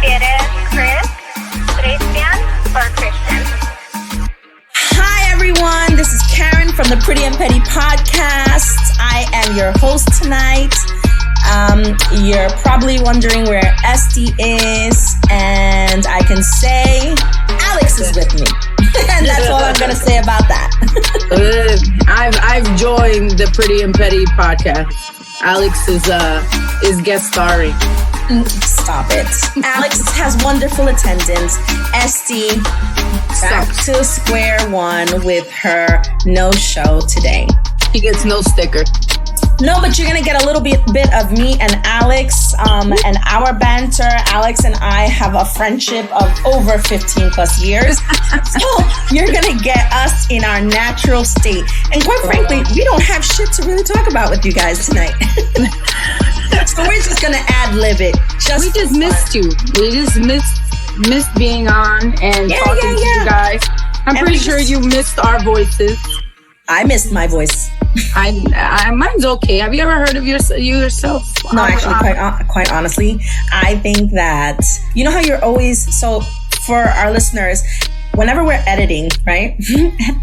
¿Prefieres Chris, Christian, or Christian? Hi, everyone. This is Karen from the Pretty and Petty podcast. I am your host tonight. You're probably wondering where Esti is, and I can say Alex is with me. And that's all I'm going to say about that. I've joined the Pretty and Petty podcast. Alex is guest starring. Stop it. Alex has wonderful attendance. Esti back to square one with her no show today. She gets no sticker. No, but you're going to get a little bit of me and Alex and our banter. Alex and I have a friendship of over 15 plus years. So you're going to get us in our natural state. And quite frankly, we don't have shit to really talk about with you guys tonight. So we're just going to ad-lib it. We just missed you. We just missed being on and talking to you guys. I'm pretty sure you missed our voices. I missed my voice. Mine's okay. Have you ever heard of yourself? No, actually, quite honestly, I think that, you know how you're always, so for our listeners, whenever we're editing, right?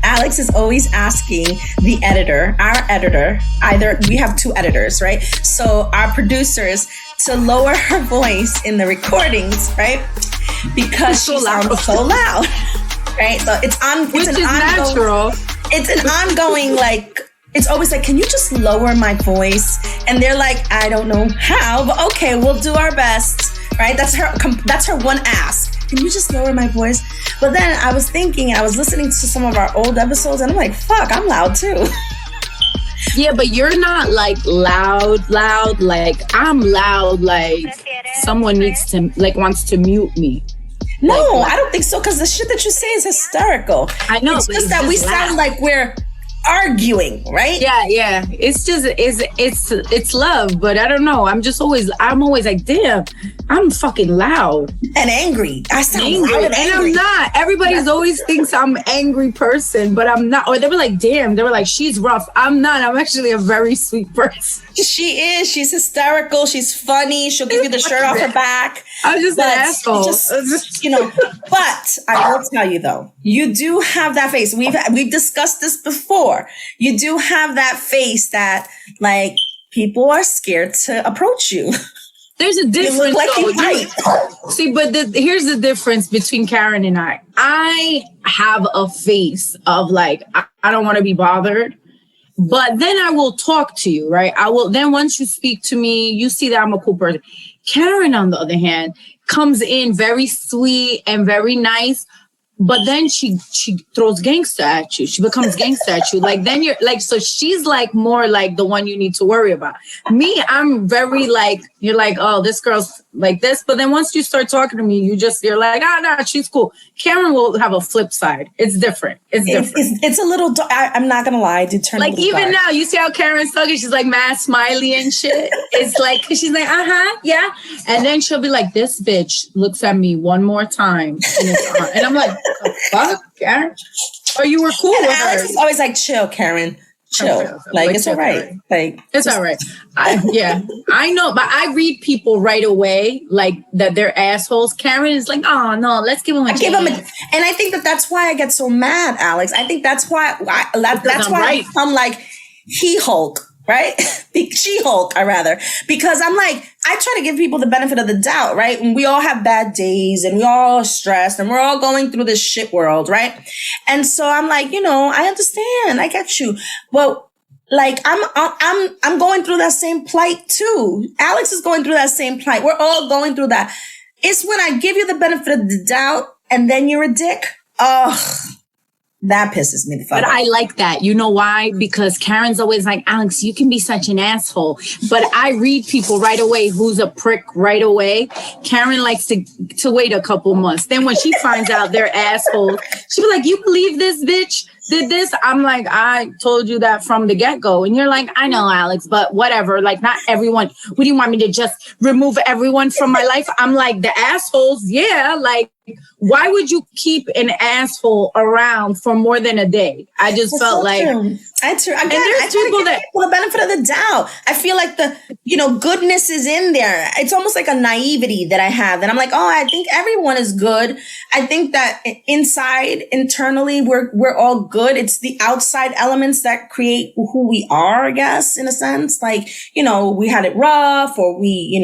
Alex is always asking the editor, our editor, either we have two editors, right? So our producers to lower her voice in the recordings, right? Because she sounds so loud, right? So it's natural. It's an ongoing, like, it's always like, can you just lower my voice? And they're like, I don't know how, but okay, we'll do our best, right? That's her one ask. Can you just lower my voice? But then I was thinking, I was listening to some of our old episodes and I'm like, fuck, I'm loud too. Yeah, but you're not like loud. Like I'm loud, like someone wants to mute me. No, I don't think so, because the shit that you say is hysterical. I know. It's just that we sound like we're arguing, right? Yeah. It's just it's love, but I don't know. I'm always like, damn, I'm fucking loud and angry. I sound angry, loud and I'm not. Everybody's always thinks I'm an angry person, but I'm not. Or they were like, damn. They were like, she's rough. I'm not. I'm actually a very sweet person. She is. She's hysterical. She's funny. She'll give you the shirt off her back. I'm just an asshole. But I will tell you though, you do have that face. We've discussed this before. You do have that face that, like, people are scared to approach you. There's a difference. See, but here's the difference between Karen and I. I have a face of like, I don't want to be bothered. But then I will talk to you, right? Then once you speak to me, you see that I'm a cool person. Karen, on the other hand, comes in very sweet and very nice, but then she throws gangster at you. She becomes gangster at you. Like, then you're like, so she's like more like the one you need to worry about. Me, I'm very like, you're like, oh, this girl's like this. But then once you start talking to me, you're like, no, she's cool. Karen will have a flip side. It's different. It's a little, I'm not going to lie. I did turn like even dark. Now, you see how Karen's talking? She's like mad smiley and shit. It's like, she's like, yeah. And then she'll be like, this bitch looks at me one more time. And I'm like, the fuck, Karen? Or you were cool with Alex her. is always like, chill, Karen. Chill. Like, it's all right. Like, it's all right. I know, but I read people right away, like that they're assholes. Karen is like, oh no, let's give him a chance. And I think that that's why I get so mad, Alex. I think that's why I become like He-Hulk, right? She-Hulk, rather, because I'm like, I try to give people the benefit of the doubt, right? And we all have bad days and we all are stressed and we're all going through this shit world, right? And so I'm like, I understand. I get you. But like, I'm going through that same plight too. Alex is going through that same plight. We're all going through that. It's when I give you the benefit of the doubt and then you're a dick. Ugh. That pisses me the fuck off. But I like that. You know why? Because Karen's always like, Alex, you can be such an asshole. But I read people right away who's a prick right away. Karen likes to wait a couple months. Then when she finds out they're assholes, she'll be like, you believe this bitch did this? I'm like, I told you that from the get-go. And you're like, I know, Alex, but whatever. Like, not everyone. What do you want me to just remove everyone from my life? I'm like, the assholes, yeah, like, why would you keep an asshole around for more than a day? I just felt like I try to give people the benefit of the doubt. I feel like goodness is in there. It's almost like a naivety that I have. And I'm like, oh, I think everyone is good. I think that internally, we're all good. It's the outside elements that create who we are, I guess, in a sense. Like, we had it rough, or we,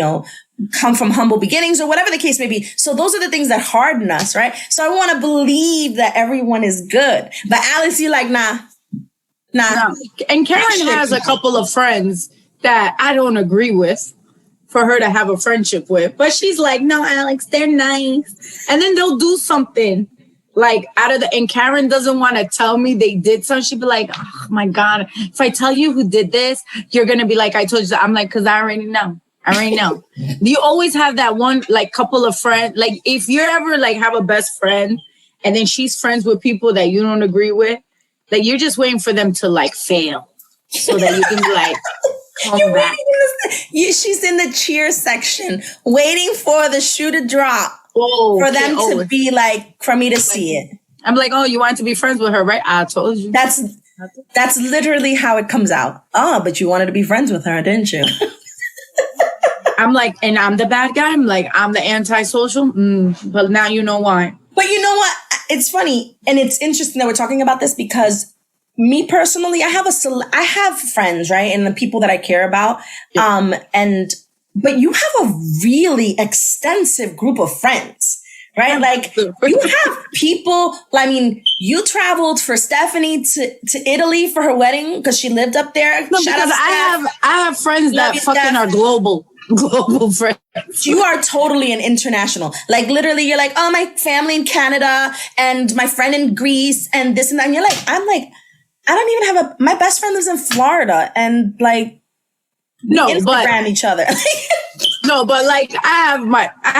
come from humble beginnings, or whatever the case may be. So those are the things that harden us, right? So I want to believe that everyone is good. But Alex, you're like, nah. No. And Karen has a couple of friends that I don't agree with for her to have a friendship with. But she's like, no, Alex, they're nice. And then they'll do something like and Karen doesn't want to tell me they did something. She'd be like, oh my God, if I tell you who did this, you're going to be like, I told you. I'm like, because I already know. Do you always have that one, like, couple of friends? Like, if you ever, like, have a best friend and then she's friends with people that you don't agree with, like, you're just waiting for them to, like, fail so that you can be like, come back. She's in the cheer section waiting for the shoe to drop for them to be like, for me to see it. I'm like, oh, you wanted to be friends with her, right? I told you. That's literally how it comes out. Oh, but you wanted to be friends with her, didn't you? I'm like, and I'm the bad guy. I'm like, I'm the antisocial. But now you know why. But you know what? It's funny. And it's interesting that we're talking about this, because me personally, I have friends, right? And the people that I care about. But you have a really extensive group of friends, right? Like, you have people, I mean, you traveled for Stephanie to Italy for her wedding because she lived up there. No, because I have friends that fucking are global friends. You are totally an international. Like, literally, you're like, oh, my family in Canada and my friend in Greece and this and that. And you're like, I'm like, I don't even have my best friend lives in Florida, and like, Instagram each other. No, but like, I have I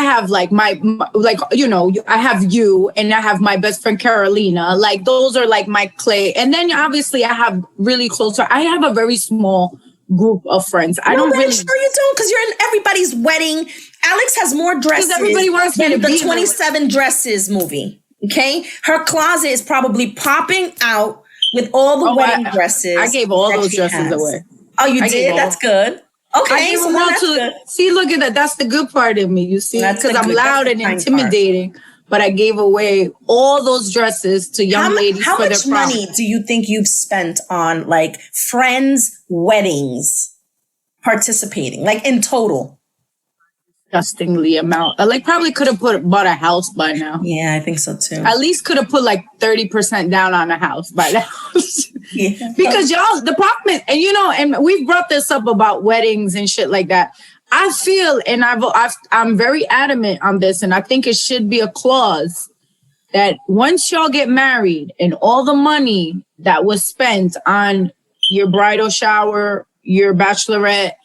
have you, and I have my best friend Carolina. Like, those are like my clay. And then obviously I have really close. I have a very small group of friends. I don't really. Sure you don't, because you're in everybody's wedding. Alex has more dresses. Everybody wants me to be the 27 dresses movie. Okay, her closet is probably popping out with all the wedding dresses. I gave all those dresses away. Oh, you did? That's good. Okay, I gave them all to. See, look at that. That's the good part of me. You see, because I'm loud and intimidating. But I gave away all those dresses to young ladies for their prom. How much money do you think you've spent on, like, friends' weddings participating, like, in total? Disgustingly amount. I probably could have bought a house by now. Yeah, I think so too. At least could have put like 30% down on a house by now. Yeah. Because y'all, the problem is, and we've brought this up about weddings and shit like that. I feel, and I'm very adamant on this, and I think it should be a clause that once y'all get married and all the money that was spent on your bridal shower, your bachelorette,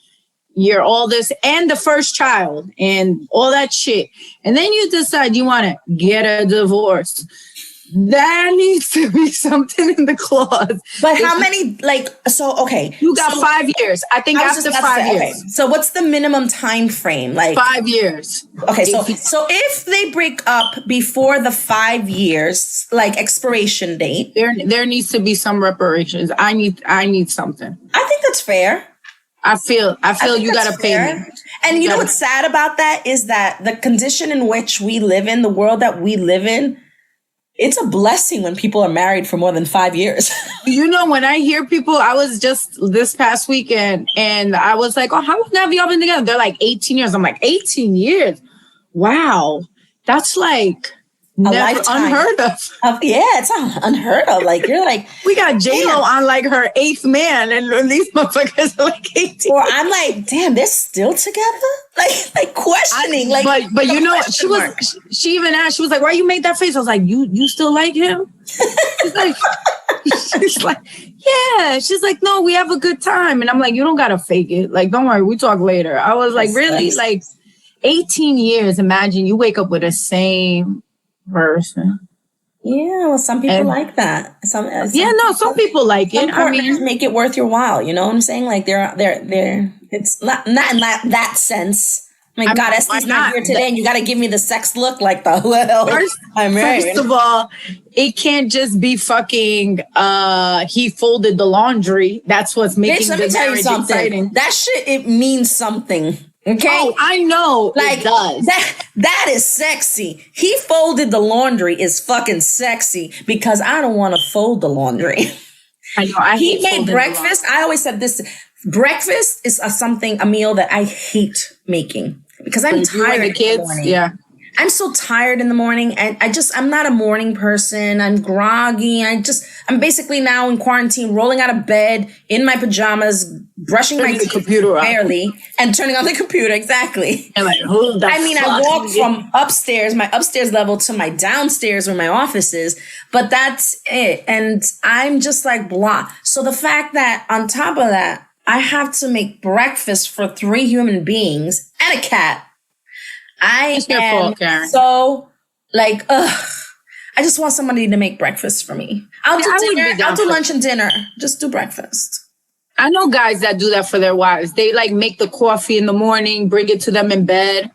your all this, and the first child, and all that shit, and then you decide you want to get a divorce, there needs to be something in the clause. But how many, okay. You got 5 years. I think after 5 years. Okay. So what's the minimum time frame? Like 5 years. Okay, so if they break up before the 5 years, like expiration date. There needs to be some reparations. I need something. I think that's fair. I feel you got to pay me. And you know what's sad about that is that the condition in which we live in, the world that we live in, it's a blessing when people are married for more than 5 years. When I hear people, I was just this past weekend and I was like, oh, how long have y'all been together? They're like 18 years. I'm like, 18 years? Wow. That's like never unheard of. It's unheard of. Like, you're like, we got J-Lo on like her 8th man, and these motherfuckers are like 18. Or I'm like, damn, they're still together? Like questioning. But she even asked, she was like, why you made that face? I was like, you still like him? She's like, yeah. She's like, no, we have a good time. And I'm like, you don't gotta fake it. Like, don't worry, we talk later. I was like, really? Like 18 years, imagine you wake up with the same person. Yeah, well, some people like that. Some people like it. I mean, make it worth your while. You know what I'm saying? Like they're. It's not in that sense, My God, Esti's not here today, and you got to give me the sex look like the well. First of all, it can't just be fucking. He folded the laundry. That's what's making the marriage exciting. That shit, it means something. Okay. Oh, I know. Like it does. That is sexy. He folded the laundry is fucking sexy because I don't want to fold the laundry. I know. He made breakfast. I always said this. Breakfast is a meal that I hate making because I'm tired. The kids, yeah. I'm so tired in the morning, and I'm not a morning person. I'm groggy. I'm basically now in quarantine, rolling out of bed in my pajamas, brushing my teeth computer barely, and turning on the computer. Exactly. And I walk from upstairs, my upstairs level, to my downstairs where my office is, but that's it. And I'm just like blah. So the fact that on top of that, I have to make breakfast for 3 human beings and a cat. I am so like, ugh. I just want somebody to make breakfast for me. I'll do lunch and dinner. Just do breakfast. I know guys that do that for their wives. They like make the coffee in the morning, bring it to them in bed.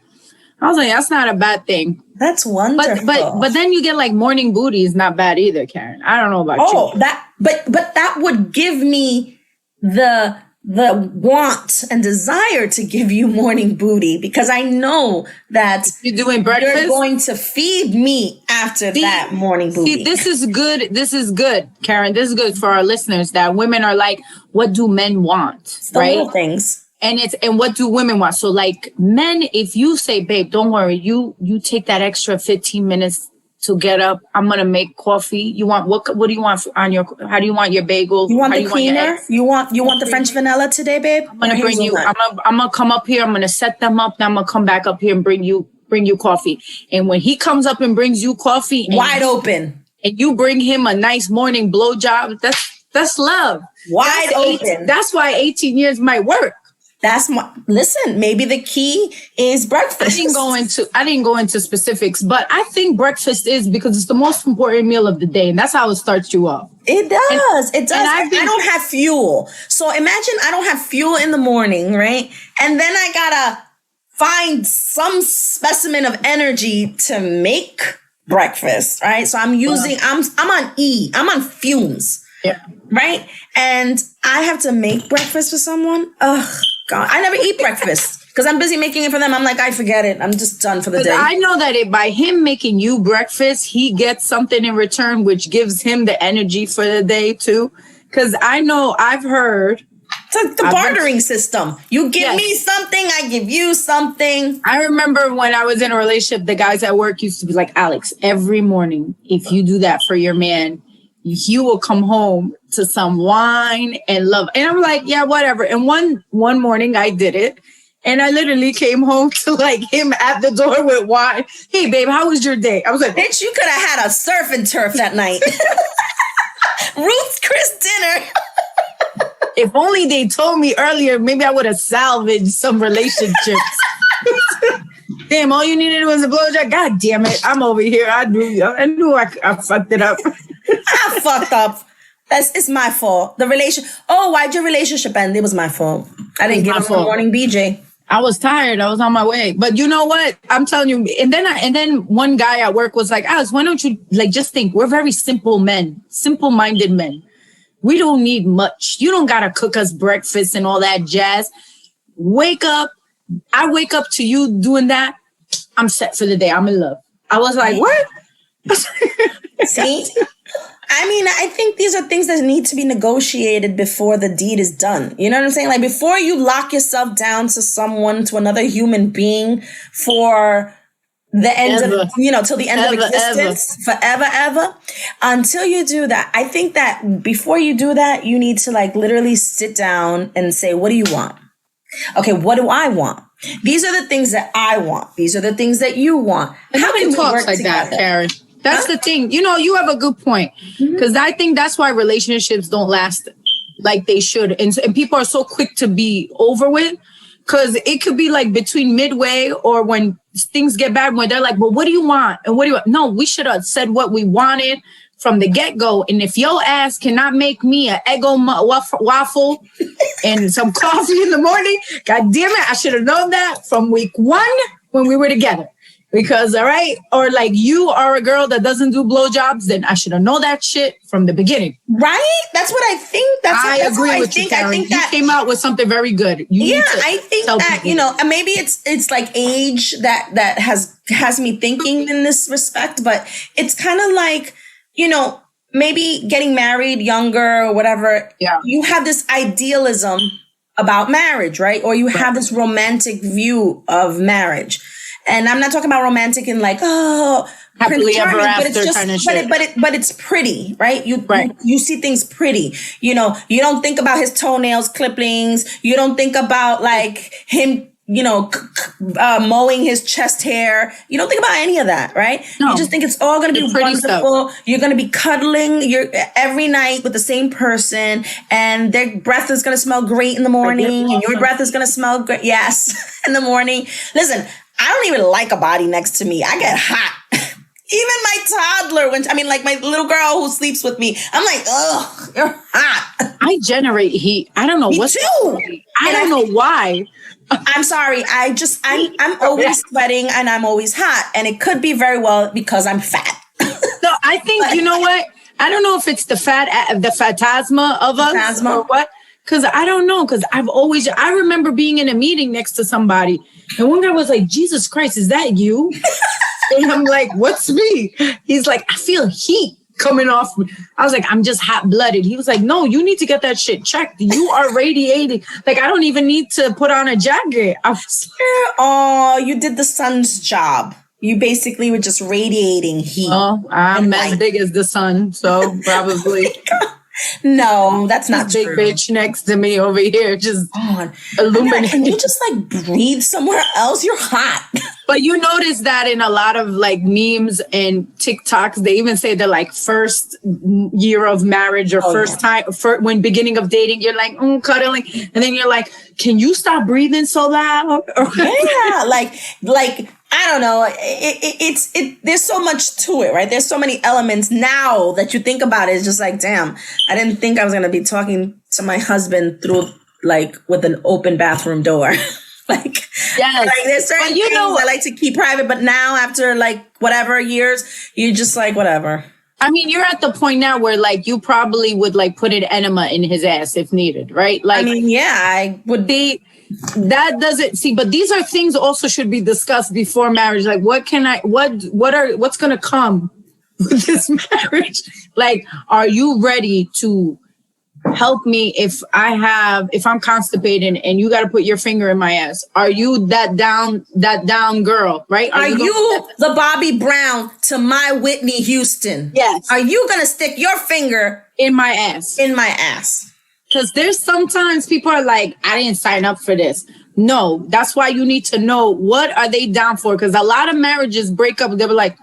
I was like, that's not a bad thing. That's wonderful. But then you get like morning booty is not bad either, Karen. I don't know about you. But that would give me the want and desire to give you morning booty because I know that you're doing breakfast. You're going to feed me after that morning booty. See, this is good. This is good, Karen. This is good for our listeners that women are like, what do men want? It's the little things. And what do women want? So like men, if you say, babe, don't worry, you take that extra 15 minutes to get up. I'm going to make coffee. You want, what do you want on your, how do you want your bagel? You want the creamer? You want the French vanilla today, babe? I'm going to bring you, I'm going to come up here. I'm going to set them up. Then I'm going to come back up here and bring you coffee. And when he comes up and brings you coffee. Wide open. And you bring him a nice morning blowjob. That's love. Wide open. That's why 18 years might work. Listen, maybe the key is breakfast. I didn't go into specifics, but I think breakfast is because it's the most important meal of the day. And that's how it starts you off. It does. It does. I don't have fuel. So imagine I don't have fuel in the morning, right? And then I gotta find some specimen of energy to make breakfast, right? So I'm on E. I'm on fumes. Yeah. Right? And I have to make breakfast for someone. Ugh. God, I never eat breakfast because I'm busy making it for them. I'm like, I forget it. I'm just done for the day. I know that by him making you breakfast, he gets something in return, which gives him the energy for the day too. Because I know I've heard. It's the bartering system. You give me something, I give you something. I remember when I was in a relationship, the guys at work used to be like, Alex, every morning, if you do that for your man, you will come home to some wine and love. And I'm like, yeah, whatever. And one morning I did it. And I literally came home to like him at the door with wine. Hey, babe, how was your day? I was like, bitch, you could have had a surf and turf that night. Ruth's Chris dinner. If only they told me earlier, maybe I would have salvaged some relationships. Damn, all you needed was a blowjob. God damn it. I'm over here. I knew I fucked it up. I fucked up. It's my fault. Why'd your relationship end? It was my fault. I didn't get up in the morning, BJ. I was tired. I was on my way. But you know what? I'm telling you. And then one guy at work was like, Alice, why don't you just think? We're very simple men, simple-minded men. We don't need much. You don't got to cook us breakfast and all that jazz. Wake up. I wake up to you doing that. I'm set for the day. I'm in love. I was like, what? See? I mean, I think these are things that need to be negotiated before the deed is done. You know what I'm saying? Like before you lock yourself down to another human being for the end till the end of existence, forever. Until you do that, I think that before you do that, you need to literally sit down and say, what do you want? Okay, what do I want? These are the things that I want. These are the things that you want. How can we work like that, Karen? That's the thing. You have a good point. Because I think that's why relationships don't last like they should. And people are so quick to be over with. Because it could be between midway or when things get bad, when they're like, well, what do you want? And what do you want? No, we should have said what we wanted from the get-go. And if your ass cannot make me an Eggo waffle and some coffee in the morning, God damn it, I should have known that from week 1 when we were together. Because, all right, or like you are a girl that doesn't do blowjobs, then I should have known that shit from the beginning. Right? That's what I think. I agree with you, Karen. I think that you came out with something very good. I think that, you know, and maybe it's like age that has me thinking in this respect, but it's kind of like, you know, maybe getting married younger or whatever. Yeah. You have this idealism about marriage, right? Or you have this romantic view of marriage. And I'm not talking about romantic in like, oh, happily ever after, but it's just, kind of shit. But it's pretty, right? You see things pretty. You know, you don't think about his toenails clippings. You don't think about like him, you know, mowing his chest hair. You don't think about any of that, right? No. You just think it's all going to be wonderful. Stuff. You're going to be cuddling every night with the same person, and their breath is going to smell great in the morning, and your breath is going to smell great, yes, in the morning. Listen, I don't even like a body next to me. I get hot. Even my toddler, like my little girl who sleeps with me, I'm like, ugh, you're hot. I generate heat. I don't know me too. I don't know why. I'm sorry. I'm always sweating and I'm always hot. And it could be very well because I'm fat. No, I think, you know what? I don't know if it's the phantasma of us or what. Because I don't know. Because I remember being in a meeting next to somebody. And one guy was like, Jesus Christ, is that you? And I'm like, what's me? He's like, I feel heat coming off me. I was like, I'm just hot-blooded. He was like, no, you need to get that shit checked. You are radiating. Like, I don't even need to put on a jacket. I was like, oh, you did the sun's job. You basically were just radiating heat. Oh, I'm as big as the sun, so probably. No, that's not big true. Bitch next to me over here, just illuminating. Can you just like breathe somewhere else? You're hot. But you notice that in a lot of like memes and TikToks, they even say the like first year of marriage or time when beginning of dating, you're like cuddling, and then you're like, can you stop breathing so loud? Yeah, like I don't know. It's there's so much to it, right? There's so many elements now that you think about it. It's just like, damn, I didn't think I was going to be talking to my husband through like with an open bathroom door. Like, yes. Like there's certain things I like to keep private, but now after like whatever years, you just like, whatever. I mean, you're at the point now where like you probably would like put an enema in his ass if needed, right? Like, I mean, yeah, I would be. That doesn't see, but these are things also should be discussed before marriage. Like, what's going to come with this marriage? Like, are you ready to help me if I'm constipated and you got to put your finger in my ass? Are you that down girl, right? Are you the Bobby Brown to my Whitney Houston? Yes. Are you going to stick your finger in my ass? In my ass. Because there's sometimes people are like, I didn't sign up for this. No, that's why you need to know what are they down for. Because a lot of marriages break up. They were like,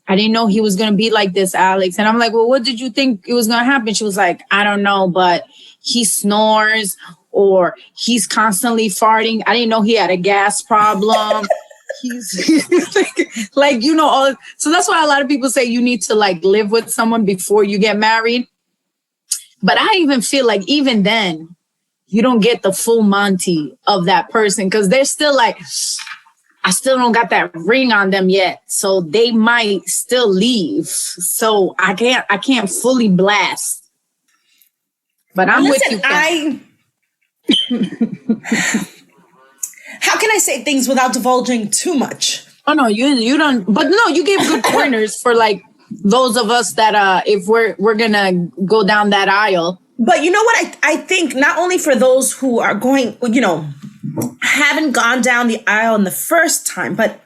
I didn't know he was going to be like this, Alex. And I'm like, well, what did you think it was going to happen? She was like, I don't know, but he snores or he's constantly farting. I didn't know he had a gas problem. He's like, you know, so that's why a lot of people say you need to like live with someone before you get married. But I even feel like even then, you don't get the full Monty of that person because they're still like, I still don't got that ring on them yet. So they might still leave. So I can't fully blast. But I'm with you. How can I say things without divulging too much? Oh, no, you don't. But no, you gave good pointers for like, those of us that if we're gonna go down that aisle. But you know what I think, not only for those who are going, you know, haven't gone down the aisle in the first time, but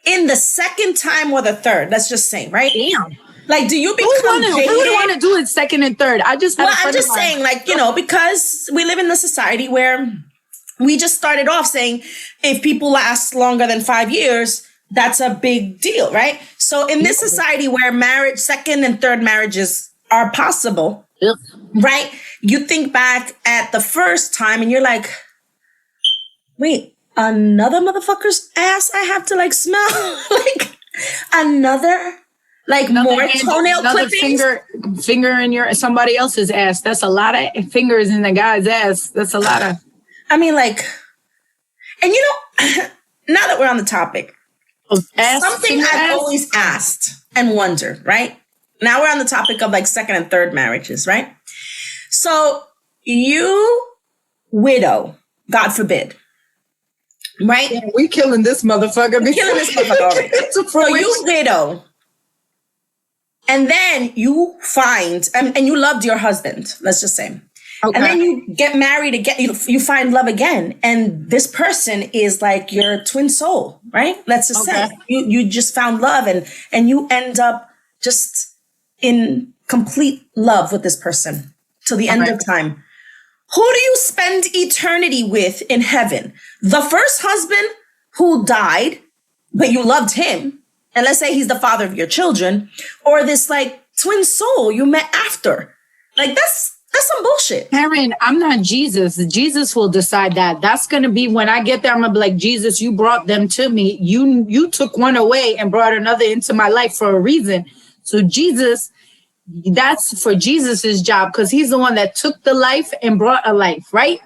in the second time or the third, let's just say, right? Damn. Like, do you become who would want to do it second and third? I'm just saying, like, you know, because we live in the society where we just started off saying if people last longer than 5 years, that's a big deal, right? So in this society where second and third marriages are possible, right? You think back at the first time and you're like, wait, another motherfucker's ass I have to like smell? Like another? Like more toenail clippings? Finger in somebody else's ass. That's a lot of fingers in the guy's ass. That's a lot of. I mean, like, and now that we're on the topic, something I've always asked and wondered, right? Now we're on the topic of like second and third marriages, right? So you widow, God forbid, right? Yeah, we killing this motherfucker. We're killing this motherfucker already. So you widow, and then you find, and you loved your husband, let's just say. Okay. And then you get married again, you find love again. And this person is like your twin soul, right? Let's just say you just found love and you end up just in complete love with this person till the end of time. Who do you spend eternity with in heaven? The first husband who died, but you loved him. And let's say he's the father of your children, or this like twin soul you met after. Like that's some bullshit. Karen, I'm not Jesus. Jesus will decide that. That's going to be when I get there. I'm going to be like, Jesus, you brought them to me. You took one away and brought another into my life for a reason. So Jesus, that's for Jesus's job because he's the one that took the life and brought a life, right?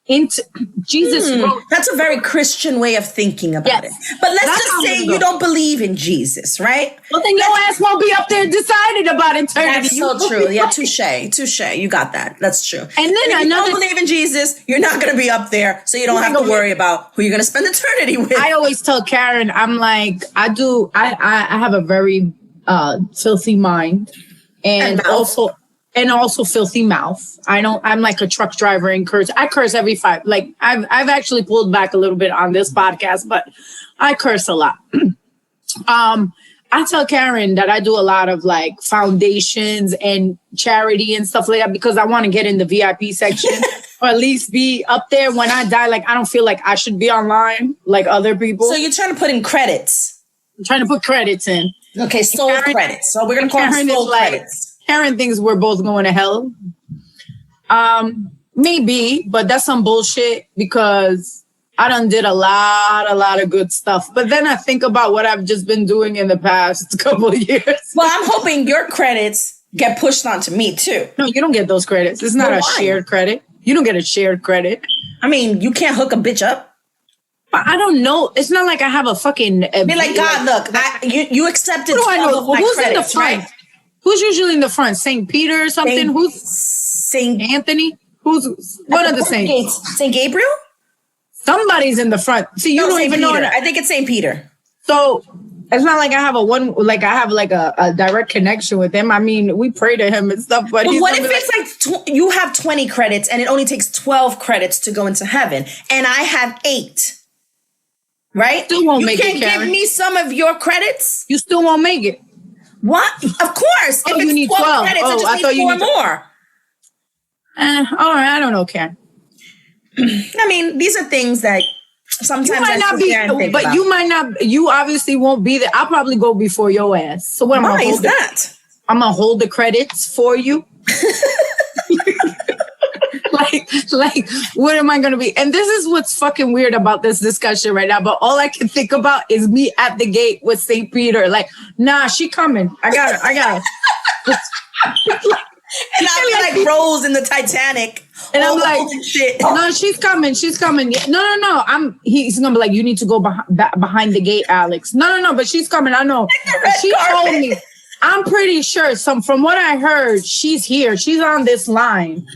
Into Jesus. That's a very Christian way of thinking about it. But let's just say you don't believe in Jesus, right? Well, then your ass won't be up there decided about eternity. That's so true. Yeah, touche. You got that. That's true. And then if you don't believe in Jesus, you're not going to be up there, so you don't have to worry about who you're going to spend eternity with. I always tell Karen, I'm like, I have a very filthy mind, and also filthy mouth. I'm like a truck driver and curse. I curse every 5. Like I've actually pulled back a little bit on this podcast, but I curse a lot. I tell Karen that I do a lot of like foundations and charity and stuff like that because I want to get in the VIP section or at least be up there when I die. Like I don't feel like I should be online like other people. So you're trying to put in credits. I'm trying to put credits in. Okay, soul credits. So we're going to call them soul credits. Karen thinks we're both going to hell. Maybe, but that's some bullshit because I done did a lot of good stuff. But then I think about what I've just been doing in the past couple of years. Well, I'm hoping your credits get pushed onto me too. No, you don't get those credits. It's not a shared credit. You don't get a shared credit. I mean, you can't hook a bitch up. I don't know. It's not like I have a fucking... Be like, God, look, you accepted 12 of my Who's credits, in the front? Right? Who's usually in the front? St. Peter or something? Who's St. Anthony? Who's one of the saints? St. Gabriel? Somebody's in the front. See, you don't even know that. I think it's St. Peter. So it's not like I have a direct connection with him. I mean, we pray to him and stuff, but what if it's like you have 20 credits and it only takes 12 credits to go into heaven and I have 8? Right? Still won't make it, You can't give me some of your credits? You still won't make it. What? Of course. If it's you need 12 credits, I just need 4 more. All right, I don't know, Karen. I mean, these are things that sometimes you might not be, but you might not. You obviously won't be there. I'll probably go before your ass. So what am I? Why is that? I'm gonna hold the credits for you. like, what am I gonna be? And this is what's fucking weird about this discussion right now. But all I can think about is me at the gate with St. Peter. Like, nah, she coming. I got her. And I'll be like Rose in the Titanic. And I'm like, shit. No, she's coming. No. He's gonna be like, you need to go behind the gate, Alex. No. But she's coming. I know. She told me. I'm pretty sure. From what I heard, she's here. She's on this line.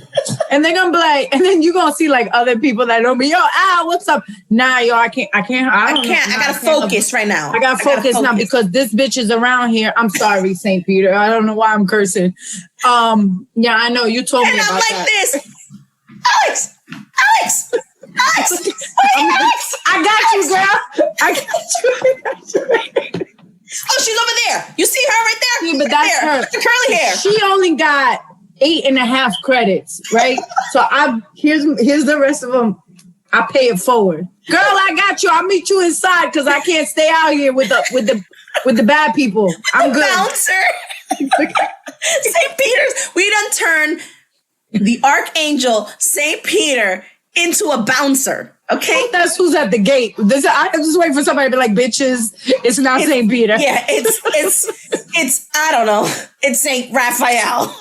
And they're gonna be like, and then you're gonna see like other people that know me. Yo, Al, what's up? Nah, yo, I can't. I gotta focus right now. I gotta focus now because this bitch is around here. I'm sorry, St. Peter. I don't know why I'm cursing. Yeah, I know you told me about that. And I'm like this. Alex. Wait, Alex. I got you, girl. I got you. Oh, she's over there. You see her right there? Yeah, but that's her. The curly hair. She only got 8.5 credits, right? So here's the rest of them. I pay it forward. Girl, I got you. I'll meet you inside because I can't stay out here with the bad people. I'm good. Bouncer. St. Peter's. We done turned the Archangel St. Peter into a bouncer. Okay, that's who's at the gate. I just wait for somebody to be like, "Bitches, it's not Saint Peter." Yeah, it's I don't know. It's Saint Raphael.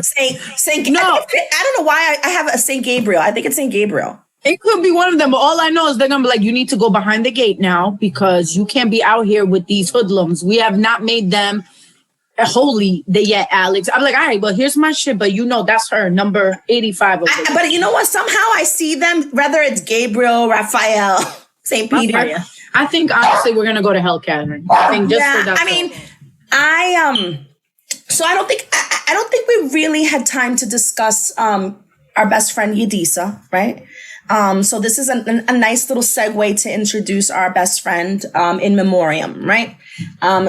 Saint. No, I don't know why I have a Saint Gabriel. I think it's Saint Gabriel. It could be one of them, but all I know is they're gonna be like, "You need to go behind the gate now because you can't be out here with these hoodlums. We have not made them holy yet, Alex." I'm like, all right, well, here's my shit, but that's her number 85. But you know what? Somehow I see them, whether it's Gabriel, Raphael, St. Peter. I think honestly we're gonna go to hell, Catherine. I think just for that. I mean, so I don't think we really had time to discuss our best friend Yedisa, right? So this is a nice little segue to introduce our best friend in memoriam, right?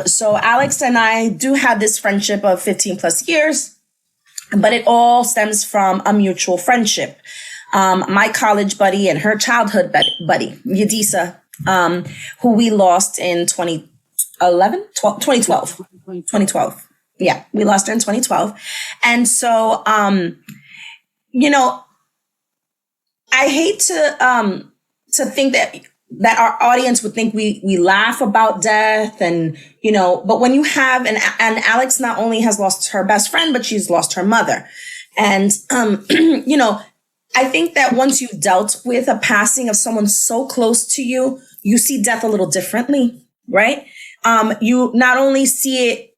So Alex and I do have this friendship of 15 plus years, but it all stems from a mutual friendship. My college buddy and her childhood buddy, Yedisa, who we lost in 2012. Yeah, we lost her in 2012. And so, I hate to think that our audience would think we laugh about death and, but when you have, and Alex not only has lost her best friend, but she's lost her mother. And, I think that once you've dealt with a passing of someone so close to you, you see death a little differently, right? You not only see it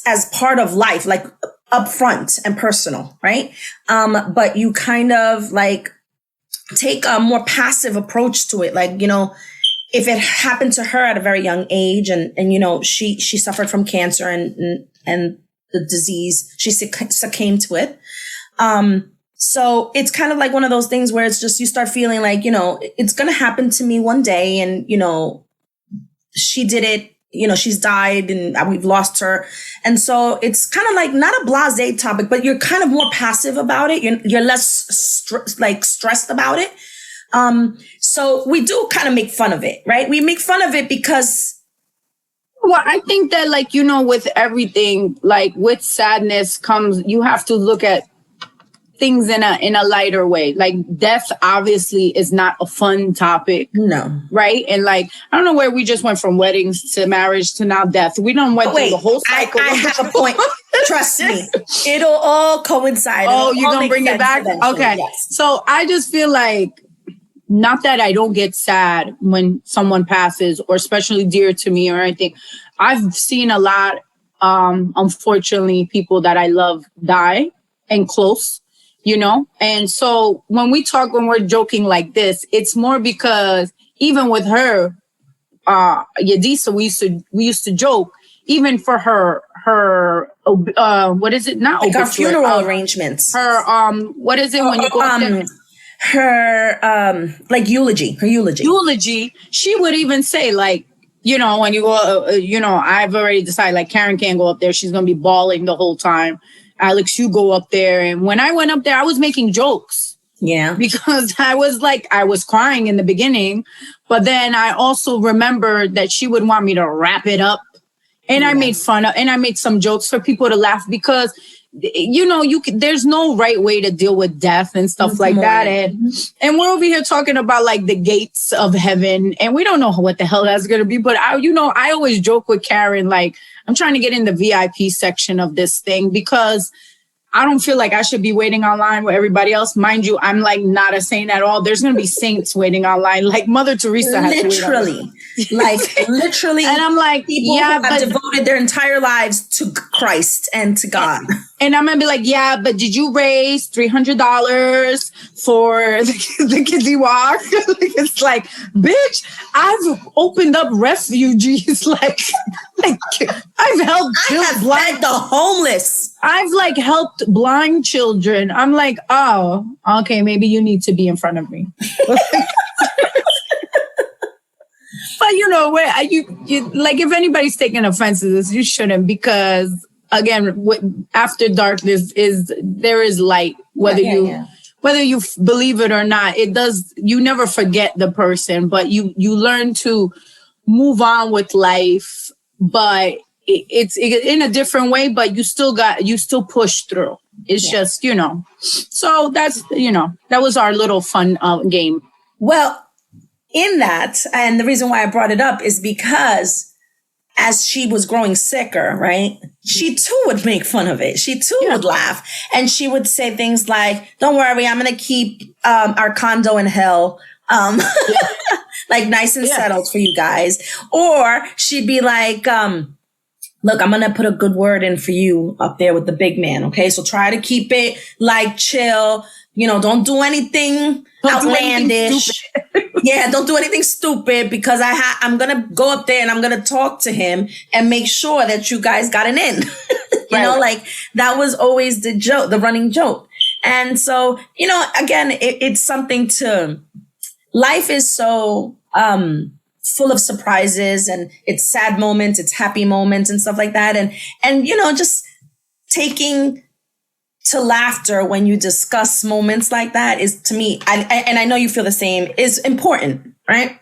as part of life, like upfront and personal, right? But you kind of like take a more passive approach to it. Like, if it happened to her at a very young age and she suffered from cancer and the disease, she succumbed to it. So it's kind of like one of those things where it's just, you start feeling like, it's going to happen to me one day. And, she did it, she's died and we've lost her. And so it's kind of like not a blasé topic, but you're kind of more passive about it. You're less stressed about it. So we do kind of make fun of it, right? We make fun of it because. Well, I think that with everything, like with sadness comes, you have to look at things in a lighter way. Like death obviously is not a fun topic. No. Right? And I don't know where we just went from weddings to marriage to now death. We don't went through the whole cycle. I have a point. Trust me. It'll all coincide. You're going to bring it back? Okay. Yes. So I just feel like, not that I don't get sad when someone passes or especially dear to me or anything. I've seen a lot, unfortunately, people that I love die and close. And so when we're joking like this, it's more because even with her, Yedisa, we used to joke, even for her, what is it? Not like our funeral arrangements. Her, what is it when you go up there? Her, like eulogy, Eulogy. She would even say when you go, I've already decided like Karen can't go up there. She's going to be bawling the whole time. Alex, you go up there. And when I went up there, I was making jokes. Yeah. Because I was crying in the beginning, but then I also remembered that she would want me to wrap it up. And I made fun of, and I made some jokes for people to laugh because, there's no right way to deal with death and stuff like that. And we're over here talking about like the gates of heaven and we don't know what the hell that's going to be. But I always joke with Karen, like, I'm trying to get in the VIP section of this thing because I don't feel like I should be waiting online with everybody else. Mind you, I'm like not a saint at all. There's going to be saints waiting online. Like Mother Teresa has literally. And I'm like, people who have devoted their entire lives to Christ and to God. And I'm going to be like, yeah, but did you raise $300 for the kiddie walk? It's like, bitch, I've opened up refugees. I've helped fed the homeless. I've helped blind children. I'm like, oh, okay, maybe you need to be in front of me. But where you if anybody's taking offense to this, you shouldn't, because again, after darkness there is light, whether you believe it or not. You never forget the person, but you learn to move on with life. But it's in a different way, but you still push through. It's just, so that's, that was our little fun game. Well, in that, and the reason why I brought it up is because as she was growing sicker, right, she too would make fun of it. She too would laugh. And she would say things like, don't worry, I'm going to keep our condo in hell like nice and settled for you guys. Or she'd be like, look, I'm going to put a good word in for you up there with the big man. Okay. So try to keep it like chill. Don't do anything outlandish. Don't do anything stupid because I'm going to go up there and I'm going to talk to him and make sure that you guys got an in. Like that was always the joke, the running joke. And so, again, it's something life is so, full of surprises, and it's sad moments, it's happy moments and stuff like that. And just taking to laughter when you discuss moments like that is, to me, and I know you feel the same, is important, right?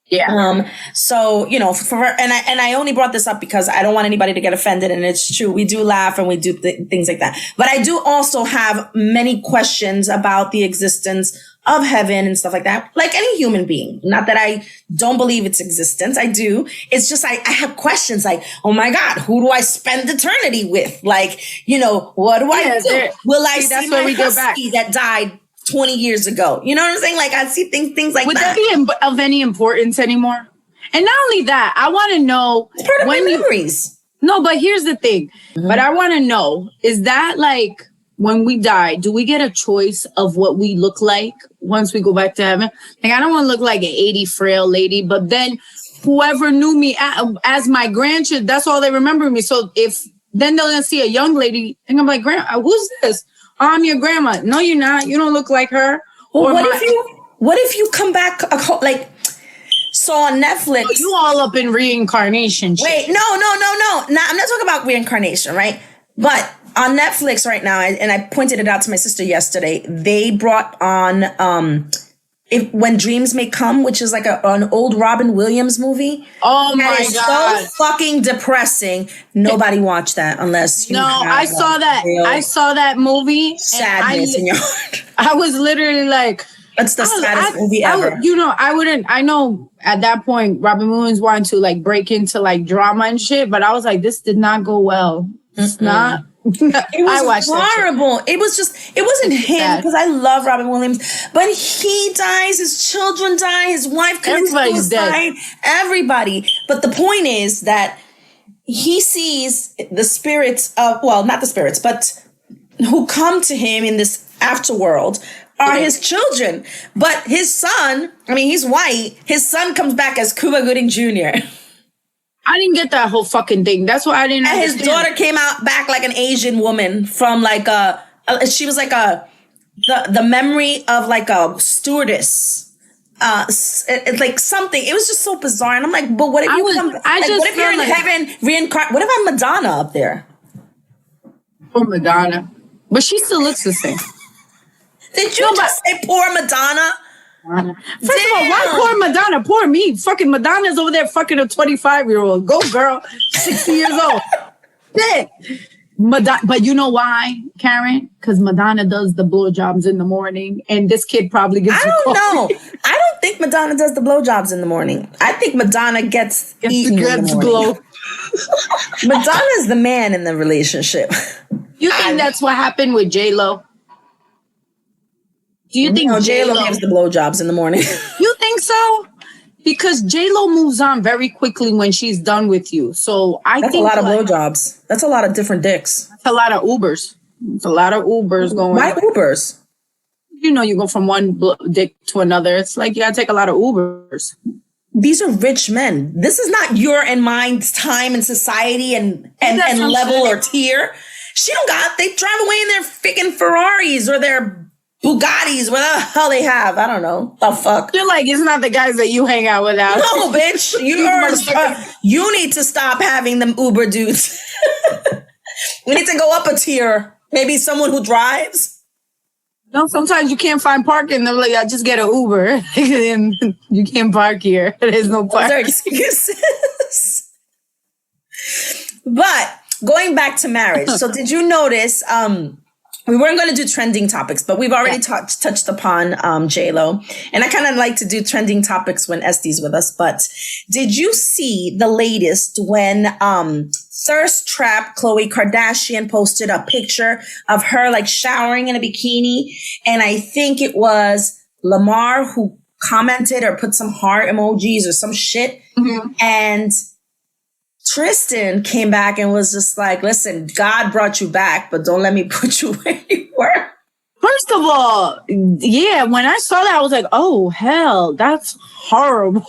Yeah. So, and I only brought this up because I don't want anybody to get offended, and it's true. We do laugh and we do things like that. But I do also have many questions about the existence of heaven and stuff like that, like any human being. Not that I don't believe its existence. I do. It's just, I have questions like, oh my God, who do I spend eternity with? Like, what do I do? Will I see my husky that died 20 years ago? You know what I'm saying? Like, I see things like Would that. Would that be of any importance anymore? And not only that, I want to know. It's part of my memories. No, but here's the thing. Mm-hmm. But I want to know, is that like, when we die, do we get a choice of what we look like once we go back to heaven? Like, I don't want to look like an 80 frail lady, but then whoever knew me as my grandchild, that's all they remember me. So then they're going to see a young lady and I'm like, Grandma, who's this? Oh, I'm your grandma. No, you're not. You don't look like her. Well, what if you come back so on Netflix? Oh, you all up in reincarnation. Wait, no. I'm not talking about reincarnation, right? But on Netflix right now, and I pointed it out to my sister yesterday, they brought on When Dreams May Come, which is like an old Robin Williams movie. Oh my God. So fucking depressing. Nobody watched that unless you I saw that. I saw that movie. Sadness in your heart. I was literally like, that's the saddest movie ever. I know at that point, Robin Williams wanted to like break into like drama and shit, but I was like, this did not go well. It's not. It was horrible. It wasn't him, because I love Robin Williams, but he dies, his children die, his wife commits suicide, everybody. But the point is that he sees the spirits of, well, not the spirits, but who come to him in this afterworld are his children. But his son, he's white, his son comes back as Cuba Gooding Jr. I didn't get that whole fucking thing. That's why I didn't understand. His daughter came out back like an Asian woman from like she was like the memory of like a stewardess. It's like something. It was just so bizarre. And I'm like, but what if what if you're in heaven reincarnate? What if I'm Madonna up there? Poor Madonna. But she still looks the same. Did you just say poor Madonna? First of all, why poor Madonna? Poor me. Fucking Madonna's over there fucking a 25-year-old. Go, girl. 60 years old. Shit. But you know why, Karen? Because Madonna does the blowjobs in the morning, and this kid probably gets. I don't know. I don't think Madonna does the blowjobs in the morning. I think Madonna gets eaten in the morning. Madonna's the man in the relationship. You think that's what happened with J-Lo? Do you think J-Lo gives the blowjobs in the morning? You think so? Because J-Lo moves on very quickly when she's done with you. So that's a lot of blowjobs. That's a lot of different dicks. That's a lot of Ubers. It's a lot of Ubers going. Why Ubers? You go from one dick to another. It's like you gotta take a lot of Ubers. These are rich men. This is not your and mine's time in society and level or tier. They drive away in their freaking Ferraris or their Bugattis, whatever the hell they have. I don't know. The fuck? You're like, it's not the guys that you hang out with out. No, bitch. You need to stop having them Uber dudes. We need to go up a tier. Maybe someone who drives. No, sometimes you can't find parking. They're like, I just get an Uber. And you can't park here. There's no parking. Those are excuses. But going back to marriage. So did you notice, we weren't going to do trending topics, but we've already touched upon J-Lo. And I kind of like to do trending topics when Esti's with us. But did you see the latest when Thirst Trap Khloe Kardashian posted a picture of her like showering in a bikini? And I think it was Lamar who commented or put some heart emojis or some shit. Mm-hmm. And Tristan came back and was just like, listen, God brought you back, but don't let me put you where you were. First of all, yeah, when I saw that, I was like, oh, hell, that's horrible.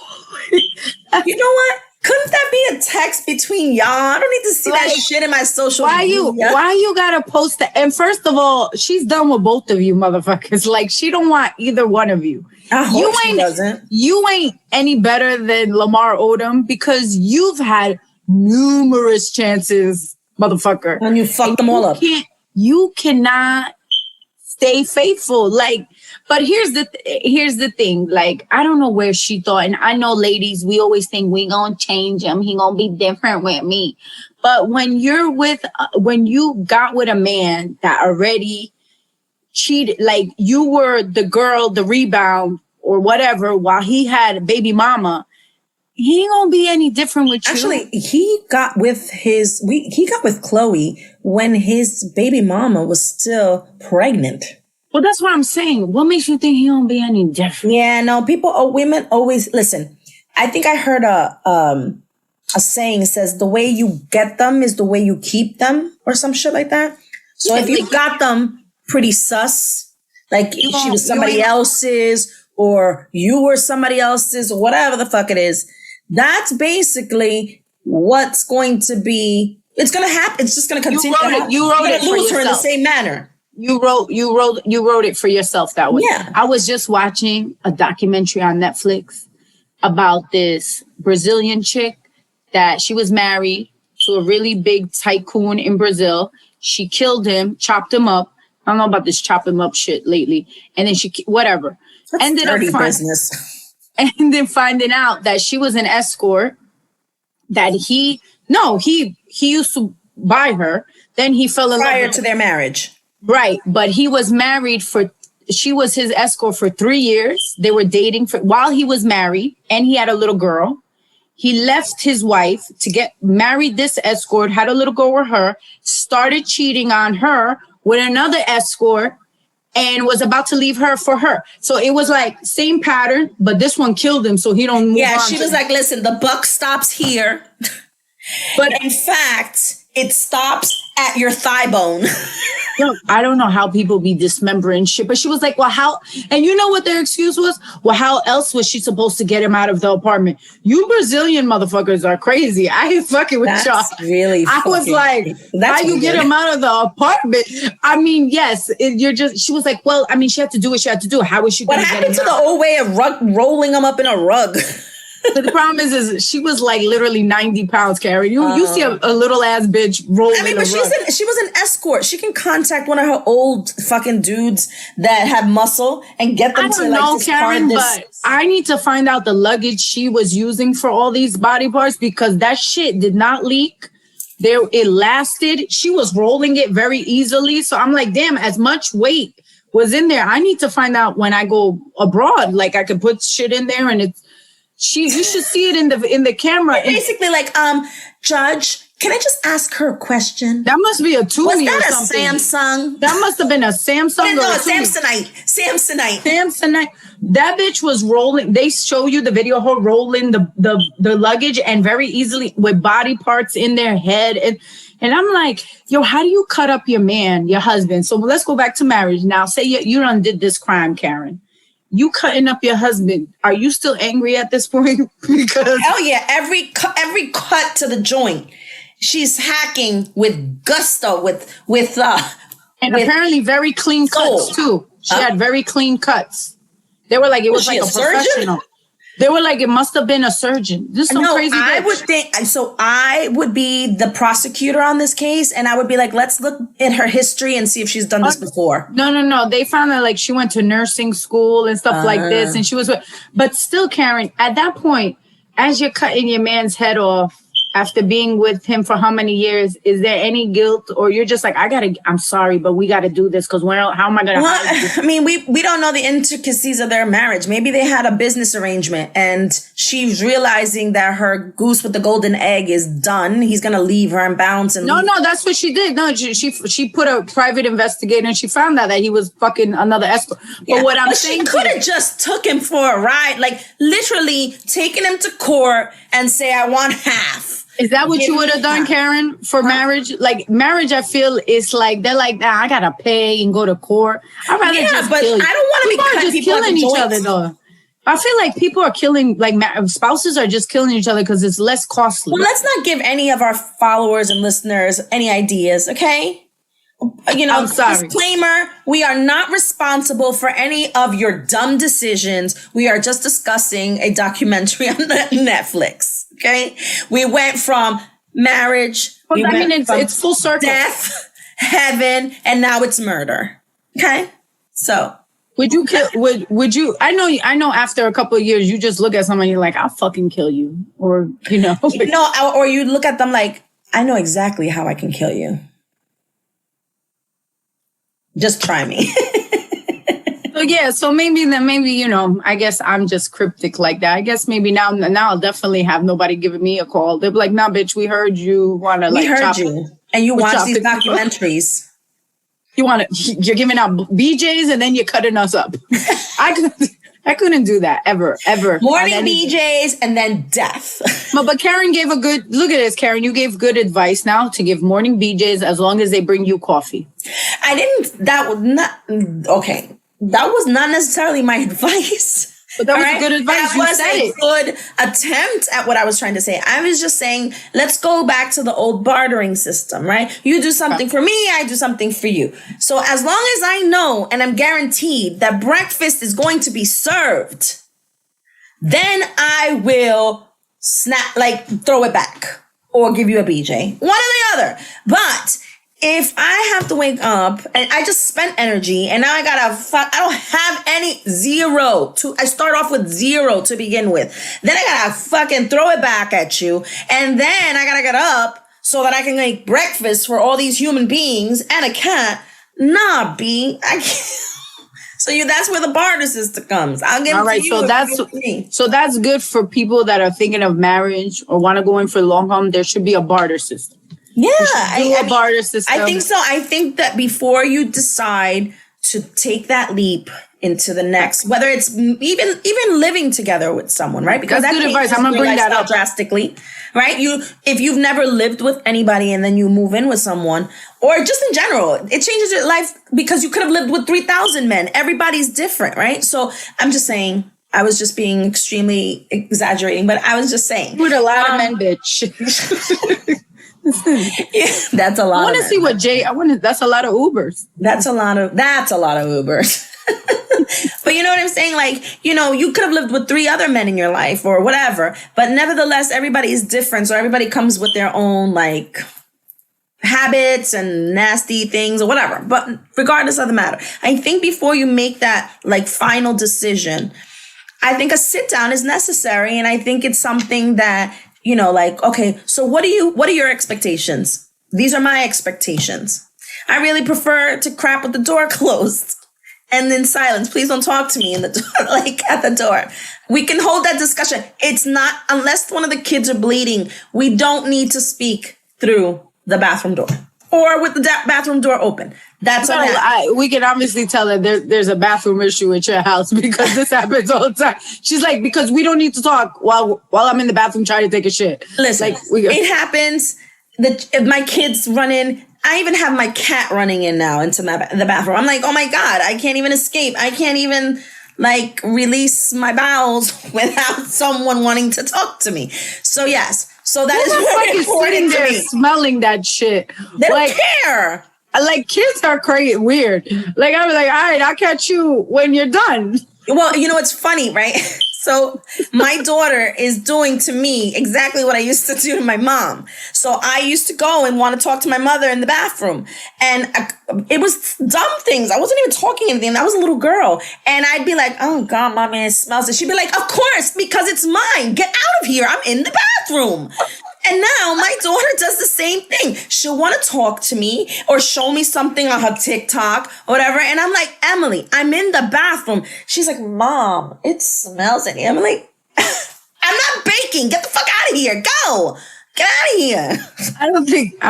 You know what? Couldn't that be a text between y'all? I don't need to see that shit in my social media. Why you gotta post that? And first of all, she's done with both of you motherfuckers. Like, she don't want either one of you. I hope she doesn't. You ain't any better than Lamar Odom because you've had numerous chances, motherfucker. And you fucked them all up. You cannot stay faithful. Like, but here's the thing. Like, I don't know where she thought, and I know ladies, we always think we gonna change him. He gonna be different with me. But when you got with a man that already cheated, like you were the girl, the rebound or whatever, while he had a baby mama, he ain't gonna be any different with you. Actually, he got with Khloe when his baby mama was still pregnant. Well, that's what I'm saying. What makes you think he won't be any different? Yeah, no, women always listen. I think I heard a saying says the way you get them is the way you keep them, or some shit like that. So if you got them pretty sus, like she was somebody else's, or you were somebody else's, or whatever the fuck it is, that's basically what's going to be. It's going to happen. It's just going to continue. You wrote it for lose yourself. her in the same manner. You wrote it for yourself that way. Yeah. I was just watching a documentary on Netflix about this Brazilian chick that she was married to a really big tycoon in Brazil. She killed him, chopped him up. I don't know about this chop him up shit lately. And then whatever. That's dirty business. And then finding out that she was an escort, that he used to buy her. Then he fell in love prior to their marriage. Right. But he was married she was his escort for 3 years. They were dating while he was married, and he had a little girl. He left his wife to get married this escort, had a little girl with her, started cheating on her with another escort, and was about to leave her for her. So it was like same pattern, but this one killed him, so he don't move on. Yeah, she was like, listen, the buck stops here. But in fact, it stops at your thigh bone. Look, I don't know how people be dismembering shit, but she was like, well, how? And you know what their excuse was? Well, how else was she supposed to get him out of the apartment? You Brazilian motherfuckers are crazy. I ain't fucking with y'all. Really, I was like, how you get him out of the apartment? I mean, yes, she was like, well, I mean, she had to do what she had to do. How was she going to get him out? What happened to the old way of rolling him up in a rug? But the problem is she was like literally 90 pounds, Karen. You see a little ass bitch rolling. I mean, but she was an escort. She can contact one of her old fucking dudes that have muscle and get them to like this Karen, but I need to find out the luggage she was using for all these body parts, because that shit did not leak. It lasted. She was rolling it very easily. So I'm like, damn, as much weight was in there. I need to find out when I go abroad. Like I could put shit in there and it's. You should see it in the camera. Basically, like, Judge, can I just ask her a question? That must be a Tumi or something. Was that a Samsung? That must have been a Samsung. No, Samsonite. That bitch was rolling. They show you the video of her rolling the luggage, and very easily with body parts in their head. And I'm like, yo, how do you cut up your man, your husband? So let's go back to marriage. Now, say you done did this crime, Karen. You cutting up your husband. Are you still angry at this point? Because hell yeah, every cut to the joint, she's hacking with gusto, with apparently very clean cuts too. She had very clean cuts. They were like it was like a professional. They were like, it must have been a surgeon. This is some crazy bitch. I would think, so I would be the prosecutor on this case, and I would be like, let's look in her history and see if she's done this before. No. They found that like she went to nursing school and stuff like this, and she was, but still, Karen, at that point, as you're cutting your man's head off, after being with him for how many years, is there any guilt, or you're just like, I'm sorry, but we got to do this because how am I going to? Well, I mean, we don't know the intricacies of their marriage. Maybe they had a business arrangement and she's realizing that her goose with the golden egg is done. He's going to leave her and bounce. And no, that's what she did. No, she put a private investigator and she found out that he was fucking another escort. But what I'm saying, she could have just took him for a ride, like literally taking him to court and say, I want half. Is that what you would have done, Karen, for marriage? Like marriage, I feel is like they're like, nah, I gotta pay and go to court. I'd rather just but kill you. I don't want to be just killing each other though. I feel like people are killing, like spouses are just killing each other because it's less costly. Well, let's not give any of our followers and listeners any ideas, okay? You know, disclaimer, we are not responsible for any of your dumb decisions. We are just discussing a documentary on Netflix, okay? We went from marriage, it's full circle. Death, heaven, and now it's murder, okay? So... Would you kill? Would you? I know. After a couple of years, you just look at someone, you're like, "I'll fucking kill you," or or you look at them like, "I know exactly how I can kill you. Just try me." So maybe I guess I'm just cryptic like that. I guess maybe now I'll definitely have nobody giving me a call. They'll be like, "Nah, bitch, we heard you we heard you, and you watch these documentaries." You're giving out BJs and then you're cutting us up. I couldn't do that ever. Morning BJs and then death. But Karen gave look at this, Karen, you gave good advice now to give morning BJs as long as they bring you coffee. That was not necessarily my advice. But that was good advice. That was a good attempt at what I was trying to say. I was just saying, let's go back to the old bartering system, right? You do something for me, I do something for you. So as long as I know and I'm guaranteed that breakfast is going to be served, then I will throw it back or give you a BJ, one or the other. But if I have to wake up and I just spent energy and now I don't have any I start off with 0 to begin with. Then I gotta fucking throw it back at you. And then I gotta get up so that I can make breakfast for all these human beings and a cat. Nah, B, I can't. So that's where the barter system comes. I'll give it to you. So that's good for people that are thinking of marriage or want to go in for the long haul. There should be a barter system. Yeah, a barter system. I think so. I think that before you decide to take that leap into the next, whether it's even living together with someone, right? Because that's good advice. I'm gonna bring that up drastically, right? If you've never lived with anybody and then you move in with someone, or just in general, it changes your life because you could have lived with 3,000 men. Everybody's different, right? So I'm just saying. I was just being extremely exaggerating, but I was just saying. With a lot of men, bitch. Yeah, that's a lot. I want to see what that's a lot of Ubers. That's a lot of Ubers. But you know what I'm saying? Like, you could have lived with 3 other men in your life or whatever, but nevertheless, everybody is different. So everybody comes with their own habits and nasty things or whatever. But regardless of the matter, I think before you make that final decision, I think a sit down is necessary. And I think it's something that, okay, so what are your expectations? These are my expectations. I really prefer to crap with the door closed and in silence. Please don't talk to me in the door, at the door. We can hold that discussion. It's not, unless one of the kids are bleeding, we don't need to speak through the bathroom door or with the bathroom door open. That's we can obviously tell that there's a bathroom issue at your house because this happens all the time. She's like, because we don't need to talk while I'm in the bathroom trying to take a shit. Listen, it happens. My kids run in. I even have my cat running in now into the bathroom. I'm like, oh my God, I can't even escape. I can't even release my bowels without someone wanting to talk to me. So yes. So that is very important to me. Smelling that shit. They don't care. Kids are crazy, weird. I'm like, all right, I'll catch you when you're done. Well, it's funny, right? So my daughter is doing to me exactly what I used to do to my mom. So I used to go and want to talk to my mother in the bathroom. And it was dumb things. I wasn't even talking anything. I was a little girl. And I'd be like, oh God, mommy, it smells. And she'd be like, of course, because it's mine. Get out of here. I'm in the bathroom. And now my daughter does the same thing. She'll want to talk to me or show me something on her TikTok or whatever. And I'm like, Emily, I'm in the bathroom. She's like, Mom, it smells in here. I'm like, I'm not baking. Get the fuck out of here. Go. Get out of here. I